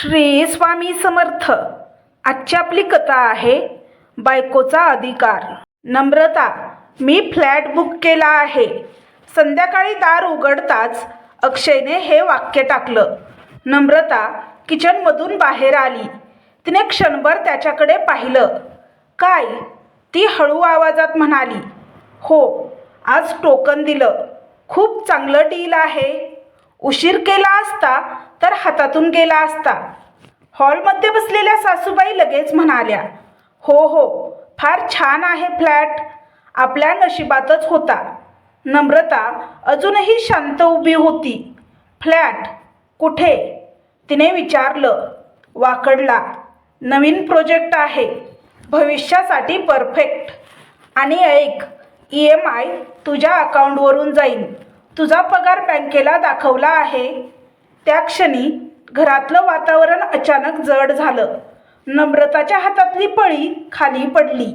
श्री स्वामी समर्थ. आजची आपली कथा आहे बायकोचा अधिकार. नम्रता, मी फ्लॅट बुक केला आहे. संध्याकाळी दार उघडताच अक्षयने हे वाक्य टाकलं. नम्रता किचनमधून बाहेर आली. तिने क्षणभर त्याच्याकडे पाहिलं. काय? ती हळू आवाजात म्हणाली. हो, आज टोकन दिलं. खूप चांगलं डील आहे. उशीर केला असता तर हातातून गेला असता. हॉलमध्ये बसलेल्या सासूबाई लगेच म्हणाल्या, हो हो, फार छान आहे फ्लॅट. आपल्या नशिबातच होता. नम्रता अजूनही शांत उभी होती. फ्लॅट कुठे? तिने विचारलं. वाकडला. नवीन प्रोजेक्ट आहे. भविष्यासाठी परफेक्ट. आणि ऐक, EMI तुझ्या अकाउंटवरून जाईल. तुझा पगार बँकेला दाखवला आहे. त्या क्षणी घरातलं वातावरण अचानक जड झालं. नम्रताच्या हातातली पळी खाली पडली.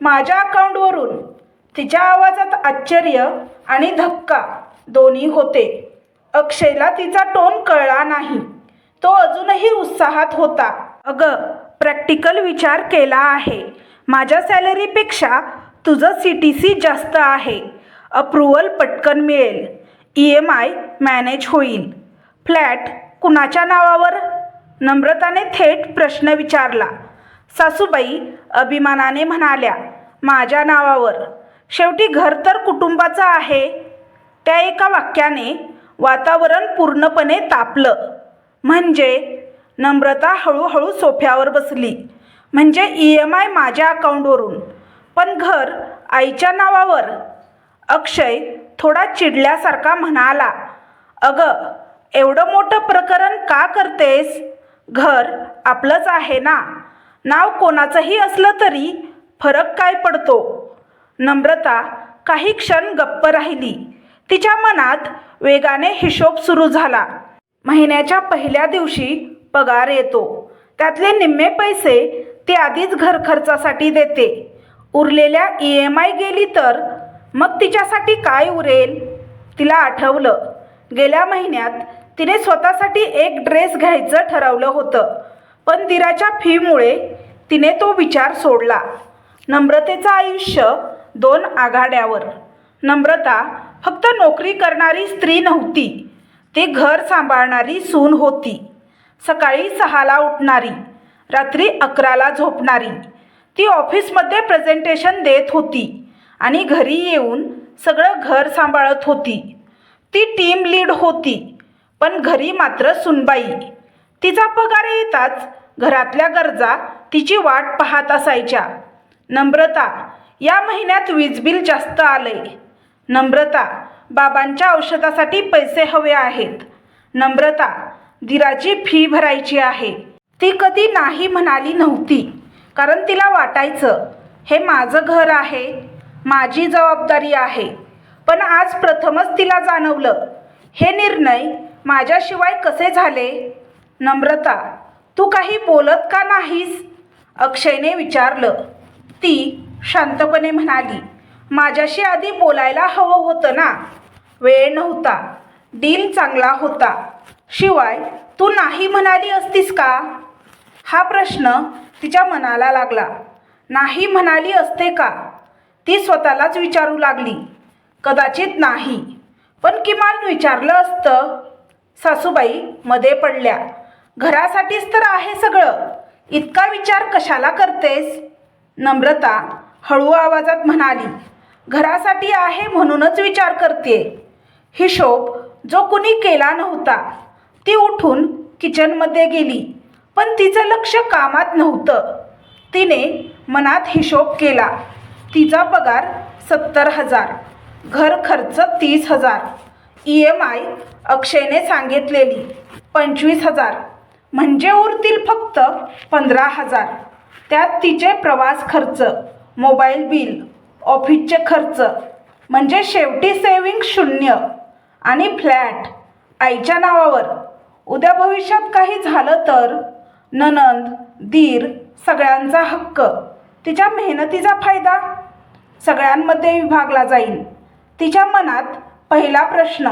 माझ्या अकाउंटवरून? तिच्या आवाजात आश्चर्य आणि धक्का दोन्ही होते. अक्षयला तिचा टोन कळला नाही. तो अजूनही उत्साहात होता. अगं, प्रॅक्टिकल विचार केला आहे. माझ्या सॅलरीपेक्षा तुझं CTC जास्त आहे. अप्रूव्हल पटकन मिळेल. EMI मॅनेज होईल. फ्लॅट कुणाच्या नावावर? नम्रताने थेट प्रश्न विचारला. सासूबाई अभिमानाने म्हणाल्या, माझ्या नावावर. शेवटी घर तर कुटुंबाचं आहे. त्या एका वाक्याने वातावरण पूर्णपणे तापलं. म्हणजे? नम्रता हळूहळू सोफ्यावर बसली. म्हणजे EMI माझ्या अकाउंटवरून, पण घर आईच्या नावावर? अक्षय थोडा चिडल्यासारखा म्हणाला, अगं, एवढं मोठं प्रकरण का करतेस? घर आपलंच आहे ना. नाव कोणाचंही असलं तरी फरक काय पडतो? नम्रता काही क्षण गप्प राहिली. तिच्या मनात वेगाने हिशोब सुरू झाला. महिन्याच्या पहिल्या दिवशी पगार येतो. त्यातले निम्मे पैसे ती आधीच घर खर्चासाठी देते. उरलेल्या EMI गेली तर मग तिच्यासाठी काय उरेल? तिला आठवलं, गेल्या महिन्यात तिने स्वतःसाठी एक ड्रेस घ्यायचं ठरवलं होतं. पण दिराच्या फीमुळे तिने तो विचार सोडला. नम्रतेचं आयुष्य दोन आघाड्यावर. नम्रता फक्त नोकरी करणारी स्त्री नव्हती. ती घर सांभाळणारी सून होती. सकाळी 6ला उठणारी, रात्री 11ला झोपणारी. ती ऑफिसमध्ये प्रेझेंटेशन देत होती आणि घरी येऊन सगळं घर सांभाळत होती. ती टीम लीड होती, पण घरी मात्र सुनबाई. तिचा पगार येताच घरातल्या गरजा तिची वाट पाहत असायच्या. नम्रता, या महिन्यात वीज बिल जास्त आलंय. नम्रता, बाबांच्या औषधासाठी पैसे हवे आहेत. नम्रता, दिराची फी भरायची आहे. ती कधी नाही म्हणाली नव्हती, कारण तिला वाटायचं, हे माझं घर आहे, माझी जबाबदारी आहे. पण आज प्रथमच तिला जाणवलं, हे निर्णय माझ्याशिवाय कसे झाले? नम्रता, तू काही बोलत का नाहीस? अक्षयने विचारलं. ती शांतपणे म्हणाली, माझ्याशी आधी बोलायला हवं होतं ना. वेळ नव्हता. डील चांगला होता. शिवाय तू नाही म्हणाली असतीस का? हा प्रश्न तिच्या मनाला लागला. नाही म्हणाली असते का? ती स्वतःलाच विचारू लागली. कदाचित नाही, पण किमान विचारलं असतं. सासूबाई मध्ये पडल्या. घरासाठीच तर आहे सगळं. इतका विचार कशाला करतेस? नम्रता हळू आवाजात म्हणाली, घरासाठी आहे म्हणूनच विचार करते. हिशोब जो कुणी केला नव्हता. ती उठून किचनमध्ये गेली, पण तिचं लक्ष कामात नव्हतं. तिने मनात हिशोब केला. तिचा पगार 70,000, घर खर्च 30,000, EMI अक्षयने सांगितलेली 25,000, म्हणजे उरतील फक्त 15,000. त्यात तिचे प्रवास खर्च, मोबाईल बिल, ऑफिसचे खर्च, म्हणजे शेवटी सेविंग 0. आणि फ्लॅट आईच्या नावावर. उद्या भविष्यात काही झालं तर नणंद, दीर, सगळ्यांचा हक्क. तिच्या मेहनतीचा फायदा सगळ्यांमध्ये विभागला जाईल. तिच्या मनात पहिला प्रश्न.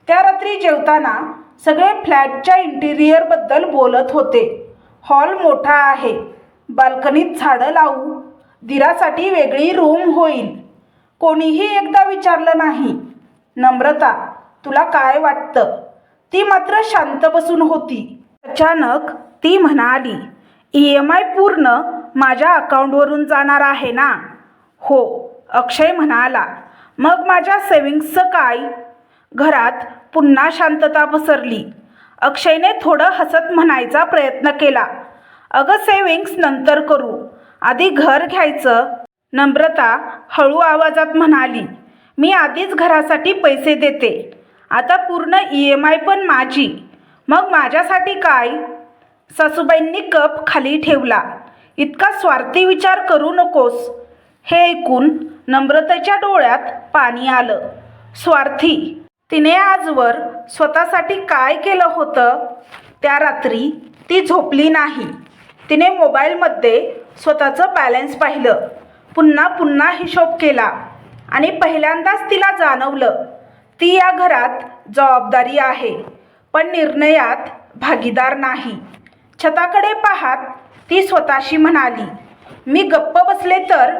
त्या रात्री जेवताना सगळे फ्लॅटच्या इंटिरियरबद्दल बोलत होते. हॉल मोठा आहे. बाल्कनीत झाडं लावू. दिरासाठी वेगळी रूम होईल. कोणीही एकदा विचारलं नाही, नम्रता तुला काय वाटतं? ती मात्र शांत बसून होती. अचानक ती म्हणाली, EMI पूर्ण माझ्या अकाउंटवरून जाणार आहे ना? हो, अक्षय म्हणाला. मग माझ्या सेविंग्सचं काय? घरात पुन्हा शांतता पसरली. अक्षयने थोडं हसत म्हणायचा प्रयत्न केला, अगं सेविंग्स नंतर करू, आधी घर घ्यायचं. नम्रता हळू आवाजात म्हणाली, मी आधीच घरासाठी पैसे देते. आता पूर्ण EMI पण माझी. मग माझ्यासाठी काय? सासूबाईंनी कप खाली ठेवला. इतका स्वार्थी विचार करू नकोस. हे ऐकून नम्रतेच्या डोळ्यात पाणी आलं. स्वार्थी? तिने आजवर स्वतःसाठी काय केलं होतं? त्या रात्री ती झोपली नाही. तिने मोबाईलमध्ये स्वतःचं बॅलन्स पाहिलं. पुन्हा पुन्हा हिशोब केला आणि पहिल्यांदाच तिला जाणवलं, ती या घरात जबाबदारी आहे, पण निर्णयात भागीदार नाही. छताकडे पाहत ती स्वतःशी म्हणाली, मी गप्प बसले तर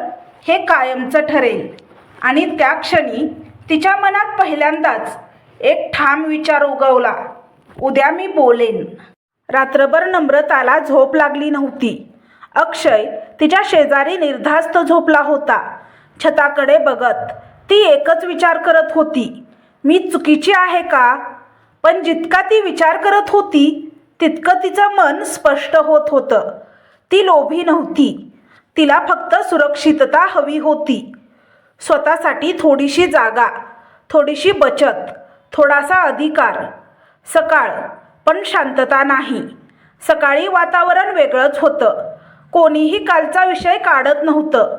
हे कायमचं ठरेल. आणि त्या क्षणी तिच्या मनात पहिल्यांदाच एक ठाम विचार उगवला, उद्या मी बोलेन. रात्रभर नम्रताला झोप लागली नव्हती. अक्षय तिच्या शेजारी निर्धास्त झोपला होता. छताकडे बघत ती एकच विचार करत होती, मी चुकीची आहे का? पण जितका ती विचार करत होती तितकं तिचं मन स्पष्ट होत होतं. ती लोभी नव्हती. तिला फक्त सुरक्षितता हवी होती. स्वतःसाठी थोडीशी जागा, थोडीशी बचत, थोडासा अधिकार. सकाळ, पण शांतता नाही. सकाळी वातावरण वेगळंच होतं. कोणीही कालचा विषय काढत नव्हतं,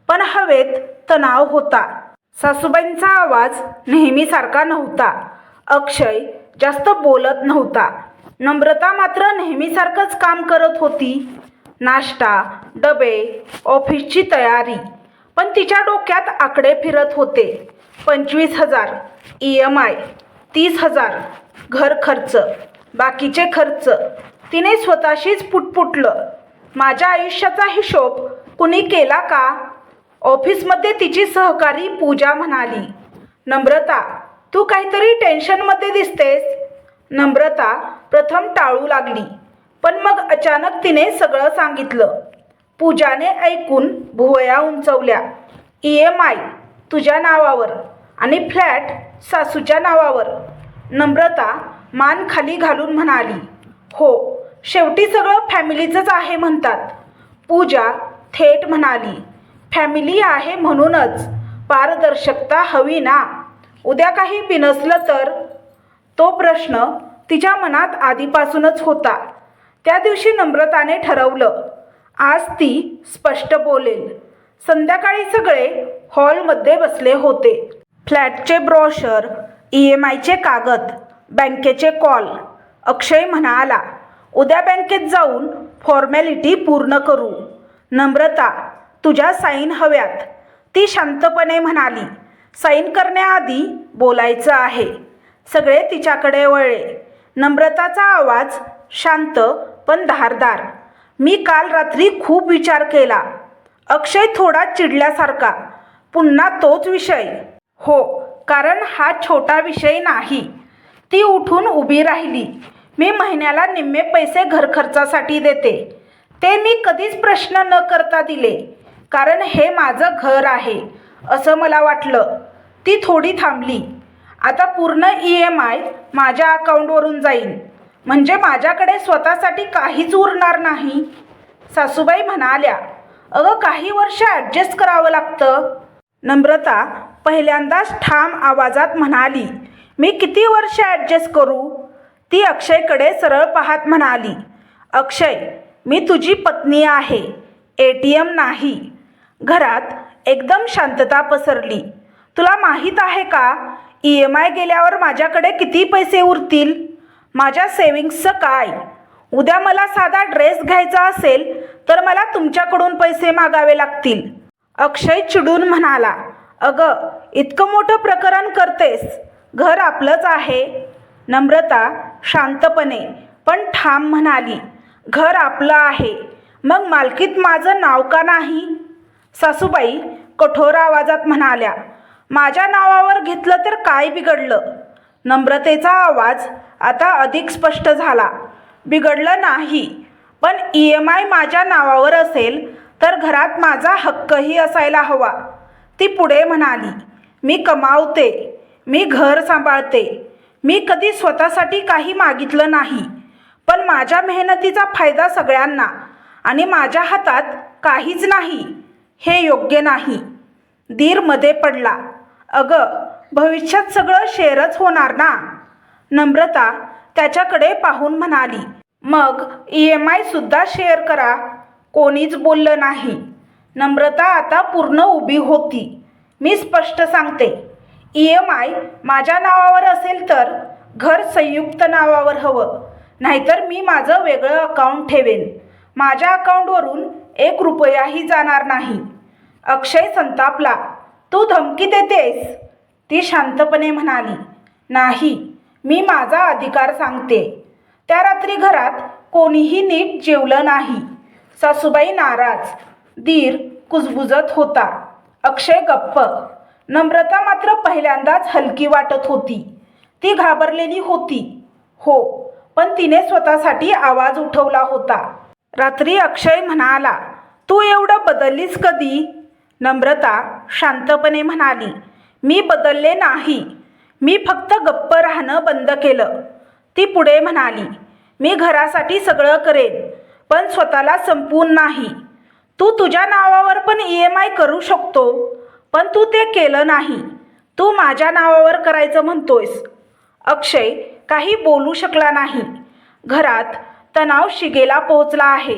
पण हवेत तणाव होता. सासूबाईंचा आवाज नेहमीसारखा नव्हता. अक्षय जास्त बोलत नव्हता. नम्रता मात्र नेहमीसारखंच काम करत होती. नाश्ता, डबे, ऑफिसची तयारी. पण तिच्या डोक्यात आकडे फिरत होते. 25,000 EMI, 30,000 घर खर्च, बाकीचे खर्च. तिने स्वतःशीच पुटपुटलं, माझ्या आयुष्याचा हिशोब कुणी केला का? ऑफिसमध्ये तिची सहकारी पूजा म्हणाली, नम्रता तू काहीतरी टेन्शनमध्ये दिसतेस. नम्रता प्रथम टाळू लागली, पण मग अचानक तिने सगळं सांगितलं. पूजाने ऐकून भुवया उंचवल्या. EMI तुझ्या नावावर आणि फ्लॅट सासूच्या नावावर. नम्रता मान खाली घालून म्हणाली, हो, शेवटी सगळं फॅमिलीचंच आहे म्हणतात. पूजा थेट म्हणाली, फॅमिली आहे म्हणूनच पारदर्शकता हवी ना. उद्या काही बिनसलं तर? तो प्रश्न तिच्या मनात आधीपासूनच होता. त्या दिवशी नम्रताने ठरवलं, आज ती स्पष्ट बोलेल. संध्याकाळी सगळे हॉलमध्ये बसले होते. फ्लॅटचे ब्रोशर, EMIचे कागद, बँकेचे कॉल. अक्षय म्हणाला, उद्या बँकेत जाऊन फॉर्मॅलिटी पूर्ण करू. नम्रता तुझ्या साईन हव्यात. ती शांतपणे म्हणाली, साईन करण्याआधी बोलायचं आहे. सगळे तिच्याकडे वळले. नम्रताचा आवाज शांत पण धारदार, मी काल रात्री खूप विचार केला. अक्षय थोडा चिडल्यासारखा, पुन्हा तोच विषय? हो, कारण हा छोटा विषय नाही. ती उठून उभी राहिली. मी महिन्याला निम्मे पैसे घरखर्चासाठी देते. ते मी कधीच प्रश्न न करता दिले, कारण हे माझं घर आहे असं मला वाटलं. ती थोडी थांबली. आता पूर्ण EMI माझ्या अकाउंटवरून जाईल, म्हणजे माझ्याकडे स्वतःसाठी काहीच उरणार नाही. सासूबाई म्हणाल्या, अगं काही वर्ष ॲडजस्ट करावं लागतं. नम्रता पहिल्यांदाच ठाम आवाजात म्हणाली, मी किती वर्ष ॲडजस्ट करू? ती अक्षयकडे सरळ पाहत म्हणाली, अक्षय मी तुझी पत्नी आहे, ATM नाही. घरात एकदम शांतता पसरली. तुला माहीत आहे का, EMI गेल्यावर माझ्याकडे किती पैसे उरतील? माझ्या सेविंग्सचं काय? उद्या मला साधा ड्रेस घ्यायचा असेल तर मला तुमच्याकडून पैसे मागावे लागतील. अक्षय चिडून म्हणाला, अगं इतकं मोठं प्रकरण करतेस, घर आपलंच आहे. नम्रता शांतपणे पण ठाम म्हणाली, घर आपलं आहे, मग मालकीत माझं नाव का नाही? सासूबाई कठोर आवाजात म्हणाल्या, माझ्या नावावर घेतलं तर काय बिघडलं? नम्रतेचा आवाज आता अधिक स्पष्ट झाला, बिघडलं नाही, पण EMI माझ्या नावावर असेल तर घरात माझा हक्कही असायला हवा. ती पुढे म्हणाली, मी कमावते, मी घर सांभाळते, मी कधी स्वतःसाठी काही मागितलं नाही, पण माझ्या मेहनतीचा फायदा सगळ्यांना आणि माझ्या हातात काहीच नाही, हे योग्य नाही. दीर मध्ये पडला, अगं भविष्यात सगळं शेअरच होणार ना? नम्रता त्याच्याकडे पाहून म्हणाली, मग EMI सुद्धा शेअर करा. कोणीच बोललं नाही. नम्रता आता पूर्ण उभी होती. मी स्पष्ट सांगते, EMI माझ्या नावावर असेल तर घर संयुक्त नावावर हवं, नाहीतर मी माझं वेगळं अकाउंट ठेवेन. माझ्या अकाउंटवरून 1 रुपयाही जाणार नाही. अक्षय संतापला, तू धमकी देतेस? ती शांतपणे म्हणाली, नाही, मी माझा अधिकार सांगते. त्या रात्री घरात कोणीही नीट जेवलं नाही. सासूबाई नाराज, दीर कुजबुजत होता, अक्षय गप्प. नम्रता मात्र पहिल्यांदाच हलकी वाटत होती. ती घाबरलेली होती, हो, पण तिने स्वतःसाठी आवाज उठवला होता. रात्री अक्षय म्हणाला, तू एवढं बदललीस कधी? नम्रता शांतपणे म्हणाली, मी बदलले नाही, मी फक्त गप्प राहणं बंद केलं. ती पुढे म्हणाली, मी घरासाठी सगळं करेन, पण स्वतःला संपवून नाही. तू तुझ्या नावावर पण EMI करू शकतो, पण तू ते केलं नाही. तू माझ्या नावावर करायचं म्हणतोयस. अक्षय काही बोलू शकला नाही. घरात तणाव शिगेला पोहोचला आहे.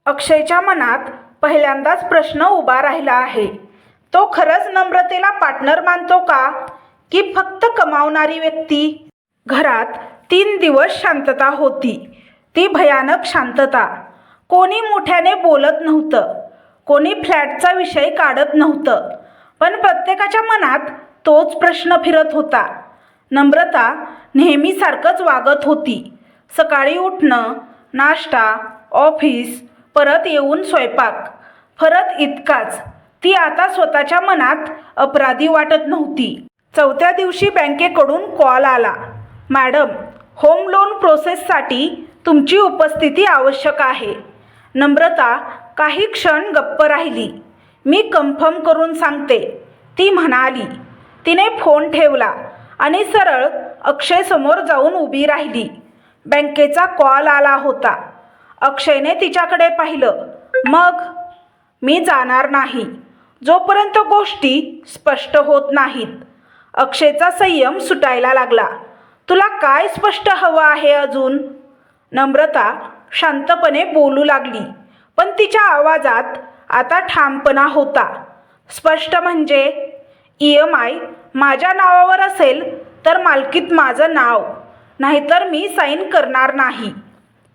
अक्षयच्या मनात पहिल्यांदाच प्रश्न उभा राहिला आहे, तो खरंच नम्रतेला पार्टनर मानतो का, की फक्त कमावणारी व्यक्ती? घरात 3 दिवस शांतता होती. ती भयानक शांतता. कोणी मोठ्याने बोलत नव्हतं, कोणी फ्लॅटचा विषय काढत नव्हतं, पण प्रत्येकाच्या मनात तोच प्रश्न फिरत होता. नम्रता नेहमीसारखंच वागत होती. सकाळी उठणं, नाश्ता, ऑफिस, परत येऊन स्वयंपाक, फरक इतकाच. ती आता स्वतःच्या मनात अपराधी वाटत नव्हती. 4थ्या दिवशी बँकेकडून कॉल आला, मॅडम, होम लोन प्रोसेससाठी तुमची उपस्थिती आवश्यक आहे. नम्रता काही क्षण गप्प राहिली. मी कन्फर्म करून सांगते, ती म्हणाली. तिने फोन ठेवला आणि सरळ अक्षयसमोर जाऊन उभी राहिली. बँकेचा कॉल आला होता. अक्षयने तिच्याकडे पाहिलं. मग? मी जाणार नाही जोपर्यंत गोष्टी स्पष्ट होत नाहीत. अक्षयचा संयम सुटायला लागला. तुला काय स्पष्ट हवं आहे अजून? नम्रता शांतपणे बोलू लागली, पण तिच्या आवाजात आता ठामपणा होता. स्पष्ट म्हणजे EMI माझ्या नावावर असेल तर मालकीत माझं नाव, नाहीतर मी साईन करणार नाही.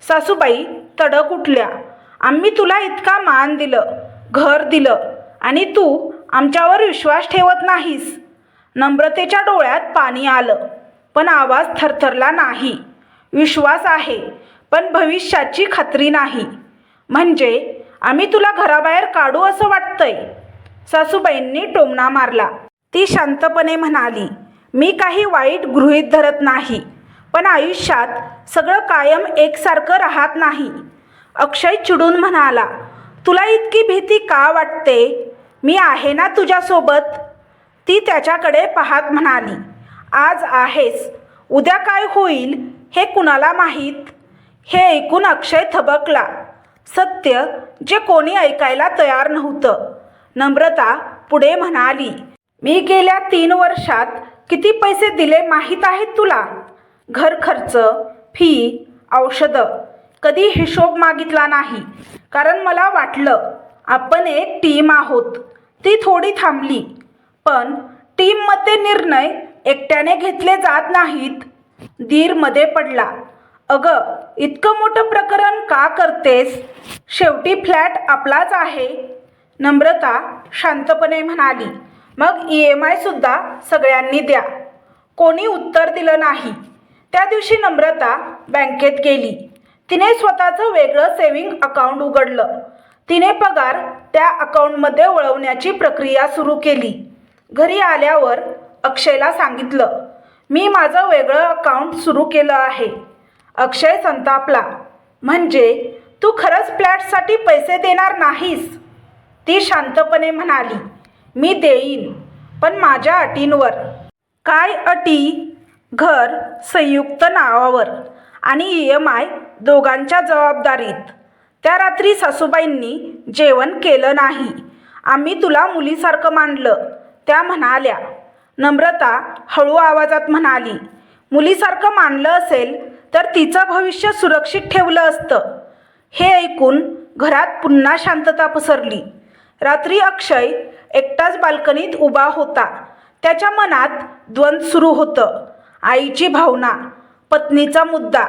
सासूबाई तडक उठल्या, आम्ही तुला इतका मान दिलं, घर दिलं, आणि तू आमच्यावर विश्वास ठेवत नाहीस. नम्रतेच्या डोळ्यात पाणी आलं, पण आवाज थरथरला नाही. विश्वास आहे, पण भविष्याची खात्री नाही. म्हणजे आम्ही तुला घराबाहेर काढू असं वाटतंय? सासूबाईंनी टोमणा मारला. ती शांतपणे म्हणाली, मी काही वाईट गृहीत धरत नाही, पण आयुष्यात सगळं कायम एकसारखं राहत नाही. अक्षय चिडून म्हणाला, तुला इतकी भीती का वाटते? मी आहे ना तुझ्यासोबत. ती त्याच्याकडे पाहत म्हणाली, आज आहेस, उद्या काय होईल हे कुणाला माहीत? हे ऐकून अक्षय थबकला. सत्य जे कोणी ऐकायला तयार नव्हतं. नम्रता पुढे म्हणाली, मी गेल्या 3 वर्षात किती पैसे दिले माहीत आहेत तुला? घर खर्च, फी, औषधं. कधी हिशोब मागितला नाही, कारण मला वाटलं आपण एक टीम आहोत. ती थोडी थांबली, पण टीममध्ये निर्णय एकट्याने घेतले जात नाहीत. दीर मध्ये पडला, अगं इतकं मोठं प्रकरण का करतेस? शेवटी फ्लॅट आपलाच आहे. नम्रता शांतपणे म्हणाली, मग EMI सुद्धा सगळ्यांनी द्या. कोणी उत्तर दिलं नाही. त्या दिवशी नम्रता बँकेत गेली. तिने स्वतःचं वेगळं सेव्हिंग अकाउंट उघडलं. तिने पगार त्या अकाउंटमध्ये वळवण्याची प्रक्रिया सुरू केली. घरी आल्यावर अक्षयला सांगितलं, मी माझं वेगळं अकाउंट सुरू केलं आहे. अक्षय संतापला. म्हणजे तू खरंच फ्लॅटसाठी पैसे देणार नाहीस? ती शांतपणे म्हणाली, मी देईन, पण माझ्या अटींवर. काय अटी? घर संयुक्त नावावर आणि EMI दोघांच्या जबाबदारीत. त्या रात्री सासूबाईंनी जेवण केलं नाही. आम्ही तुला मुलीसारखं मानलं, त्या म्हणाल्या. नम्रता हळू आवाजात म्हणाली, मुलीसारखं मानलं असेल तर तिचं भविष्य सुरक्षित ठेवलं असतं. हे ऐकून घरात पुन्हा शांतता पसरली. रात्री अक्षय एकटाच बाल्कनीत उभा होता. त्याच्या मनात द्वंद्व सुरू होतं. आईची भावना, पत्नीचा मुद्दा.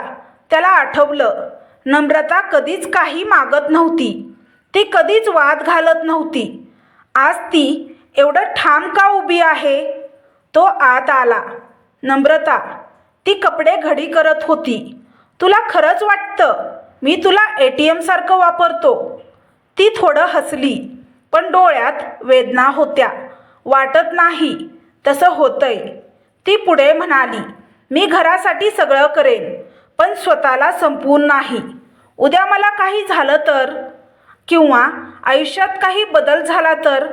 त्याला आठवलं, नम्रता कधीच काही मागत नव्हती. ती कधीच वाद घालत नव्हती. आज ती एवढं ठाम का उभी आहे? तो आत आला. नम्रता, ती कपडे घडी करत होती. तुला खरंच वाटतं मी तुला ATM सारखं वापरतो? ती थोडं हसली, पण डोळ्यात वेदना होत्या. वाटत नाही, तसं होतंय. ती पुढे म्हणाली, मी घरासाठी सगळं करेन, पण स्वतःला संपवून नाही. उद्या मला काही झालं तर, किंवा आयुष्यात काही बदल झाला तर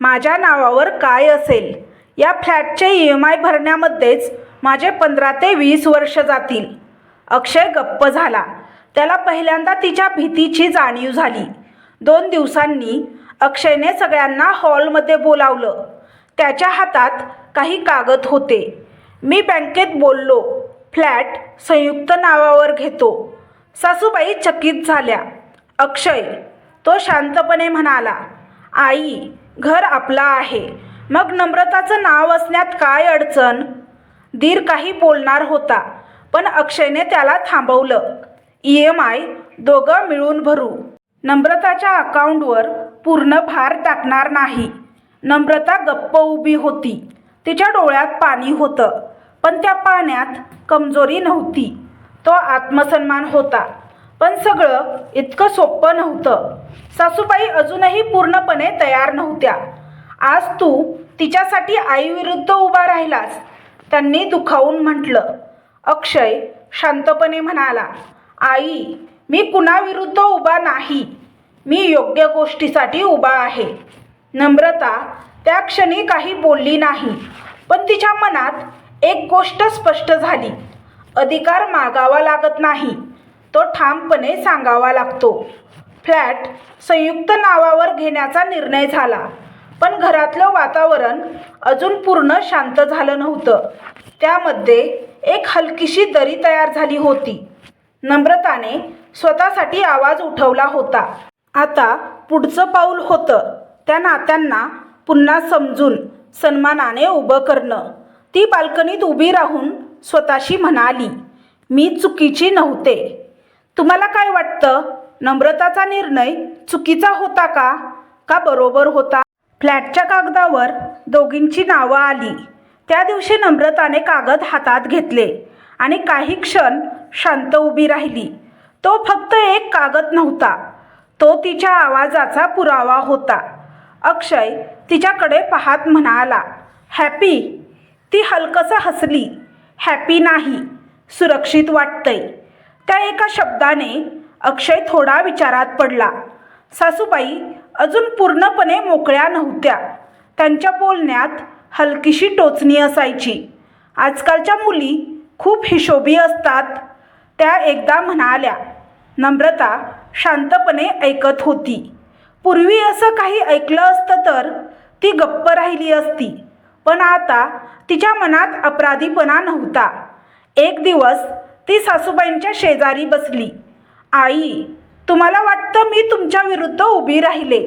माझ्या नावावर काय असेल? या फ्लॅटचे EMI भरण्यामध्येच माझे 15 ते 20 वर्ष जातील. अक्षय गप्प झाला. त्याला पहिल्यांदा तिच्या भीतीची जाणीव झाली. 2 दिवसांनी अक्षयने सगळ्यांना हॉलमध्ये बोलावलं. त्याच्या हातात काही कागद होते. मी बँकेत बोललो, फ्लॅट संयुक्त नावावर घेतो. सासूबाई चकित झाल्या. अक्षय, तो शांतपणे म्हणाला, आई, घर आपलं आहे, मग नम्रताचं नाव असण्यात काय अडचण? धीर काही बोलणार होता, पण अक्षयने त्याला थांबवलं. EMI दोघं मिळून भरू. नम्रताच्या अकाउंटवर पूर्ण भार टाकणार नाही. नम्रता गप्प उभी होती. तिच्या डोळ्यात पाणी होतं, पण त्या पाण्यात कमजोरी नव्हती. तो आत्मसन्मान होता. पण सगळं इतकं सोपं नव्हतं. सासूबाई अजूनही पूर्णपणे तयार नव्हत्या. आज तू तिच्यासाठी आईविरुद्ध उभा राहिलास, त्यांनी दुखावून म्हटलं. अक्षय शांतपणे म्हणाला, आई, मी कुणाविरुद्ध उभा नाही. मी योग्य गोष्टीसाठी उभा आहे. नम्रता त्या क्षणी काही बोलली नाही, पण तिच्या मनात एक गोष्ट स्पष्ट झाली. अधिकार मागावा लागत नाही, तो ठामपणे सांगावा लागतो. फ्लॅट संयुक्त नावावर घेण्याचा निर्णय झाला, पण घरातलं वातावरण अजून पूर्ण शांत झालं नव्हतं. त्यामध्ये एक हलकीशी दरी तयार झाली होती. नम्रताने स्वतःसाठी आवाज उठवला होता. आता पुढचं पाऊल होतं त्या नात्यांना पुन्हा समजून सन्मानाने उभं करणं. ती बाल्कनीत उभी राहून स्वतःशी म्हणाली, मी चुकीची नव्हते. तुम्हाला काय वाटतं? नम्रताचा निर्णय चुकीचा होता का बरोबर होता? फ्लॅटच्या कागदावर दोघींची नावं आली. त्या दिवशी नम्रताने कागद हातात घेतले आणि काही क्षण शांत उभी राहिली. तो फक्त एक कागद नव्हता, तो तिच्या आवाजाचा पुरावा होता. अक्षय तिच्याकडे पाहत म्हणाला, हॅपी? ती हलकसं हसली. हॅपी नाही, सुरक्षित वाटतंय. त्या एका शब्दाने अक्षय थोडा विचारात पडला. सासूबाई अजून पूर्णपणे मोकळ्या नव्हत्या. त्यांच्या बोलण्यात हलकीशी टोचणी असायची. आजकालच्या मुली खूप हिशोबी असतात, त्या एकदा म्हणाल्या. नम्रता शांतपणे ऐकत होती. पूर्वी असं काही ऐकलं असतं तर ती गप्प राहिली असती, पण आता तिच्या मनात अपराधीपणा नव्हता. एक दिवस ती सासूबाईंच्या शेजारी बसली. आई, तुम्हाला वाटतं मी तुमच्या विरुद्ध उभी राहिले?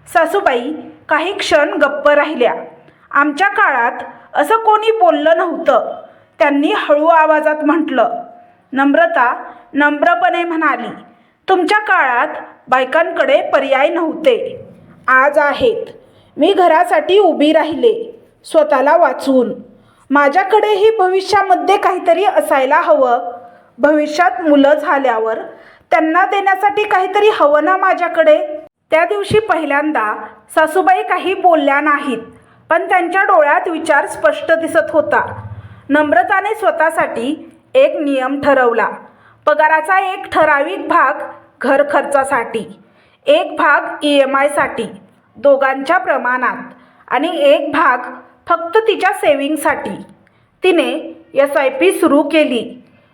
सासूबाई काही क्षण गप्प राहिल्या. आमच्या काळात असं कोणी बोललं नव्हतं, त्यांनी हळू आवाजात म्हटलं. नम्रता नम्रपणे म्हणाली, तुमच्या काळात बायकांकडे पर्याय नव्हते, आज आहेत. मी घरासाठी उभी राहिले, स्वतःला वाचवून. माझ्याकडेही भविष्यामध्ये काहीतरी असायला हवं. भविष्यात मुलं झाल्यावर त्यांना देण्यासाठी काहीतरी हवं ना माझ्याकडे. त्या दिवशी पहिल्यांदा सासूबाई काही बोलल्या नाहीत, पण त्यांच्या डोळ्यात विचार स्पष्ट दिसत होता. नम्रताने स्वतःसाठी एक नियम ठरवला. पगाराचा एक ठराविक भाग घर खर्चासाठी, एक भाग EMI-साठी दोघांच्या प्रमाणात आणि एक भाग फक्त तिच्या सेविंगसाठी. तिने SIP सुरू केली,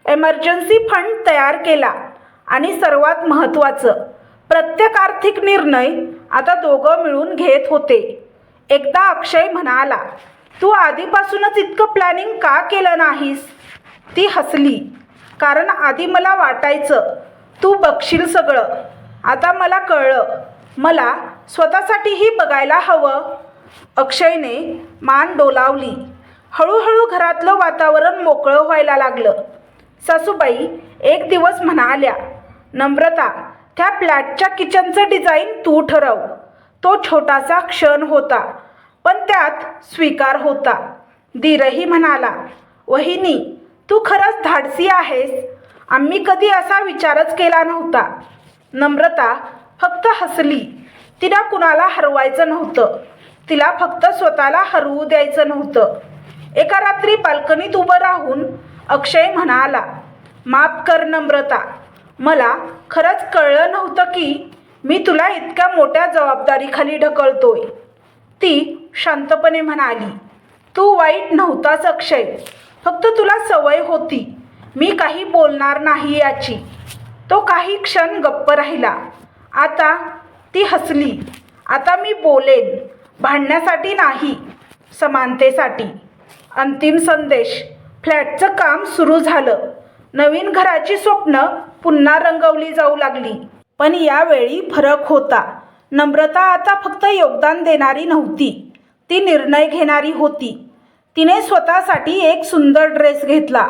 एमर्जन्सी फंड तयार केला आणि सर्वात महत्त्वाचं, प्रत्येक आर्थिक निर्णय आता दोघं मिळून घेत होते. एकदा अक्षय म्हणाला, तू आधीपासूनच इतकं प्लॅनिंग का केलं नाहीस? ती हसली, कारण आधी मला वाटायचं तू बघशील सगळं. आता मला कळलं, मला स्वतःसाठीही बघायला हवं. अक्षयने मान डोलावली. हळूहळू घरातलं वातावरण मोकळं व्हायला लागलं. सासूबाई एक दिवस म्हणाल्या, नम्रता, त्या फ्लॅटच्या किचनचं डिझाईन तू ठरव. तो छोटासा क्षण होता, पण त्यात स्वीकार होता. धीरही म्हणाला, वहिनी, तू खरंच धाडसी आहेस. आम्ही कधी असा विचारच केला नव्हता. नम्रता फक्त हसली. तिला कुणाला हरवायचं नव्हतं. तिला फक्त स्वतःला हरवू द्यायचं नव्हतं. एका रात्री बाल्कनीत उभं राहून अक्षय म्हणाला, माफ कर नम्रता, मला खरंच कळलं नव्हतं की मी तुला इतक्या मोठ्या जबाबदारीखाली ढकलतोय. ती शांतपणे म्हणाली, तू वाईट नव्हतास अक्षय, फक्त तुला सवय होती मी काही बोलणार नाही याची. तो काही क्षण गप्प राहिला. आता ती हसली. आता मी बोलेन, भांडण्यासाठी नाही, समानतेसाठी. अंतिम संदेश. फ्लॅटचं काम सुरू झालं. नवीन घराची स्वप्न पुन्हा रंगवली जाऊ लागली. पण यावेळी फरक होता. नम्रता आता फक्त योगदान देणारी नव्हती, ती निर्णय घेणारी होती. तिने स्वतःसाठी एक सुंदर ड्रेस घेतला.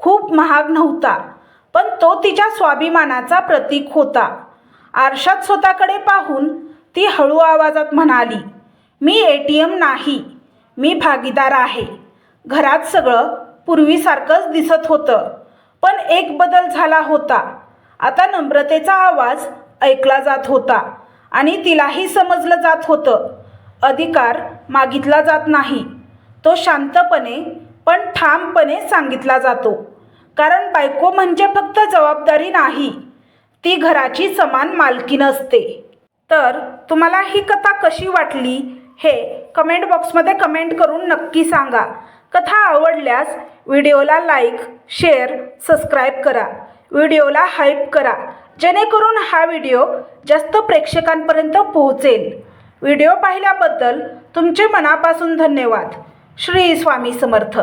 खूप महाग नव्हता, पण तो तिच्या स्वाभिमानाचा प्रतीक होता. आरशात स्वतःकडे पाहून ती हळू आवाजात म्हणाली, मी ATM नाही, मी भागीदार आहे. घरात सगळं पूर्वीसारखंच दिसत होतं, पण एक बदल झाला होता. आता नम्रतेचा आवाज ऐकला जात होता आणि तिलाही समजलं जात होतं. अधिकार मागितला जात नाही, तो शांतपणे पण ठामपणे सांगितला जातो. कारण बायको म्हणजे फक्त जबाबदारी नाही, ती घराची समान मालकीण असते. तर तुम्हाला ही कथा कशी वाटली हे कमेंट बॉक्समध्ये कमेंट करून नक्की सांगा. कथा आवडल्यास व्हिडिओला लाईक, शेअर, सबस्क्राईब करा. व्हिडिओला हाईप करा, जेणेकरून हा व्हिडिओ जास्त प्रेक्षकांपर्यंत पोहोचेल. व्हिडिओ पाहिल्याबद्दल तुमचे मनापासून धन्यवाद. श्री स्वामी समर्थ.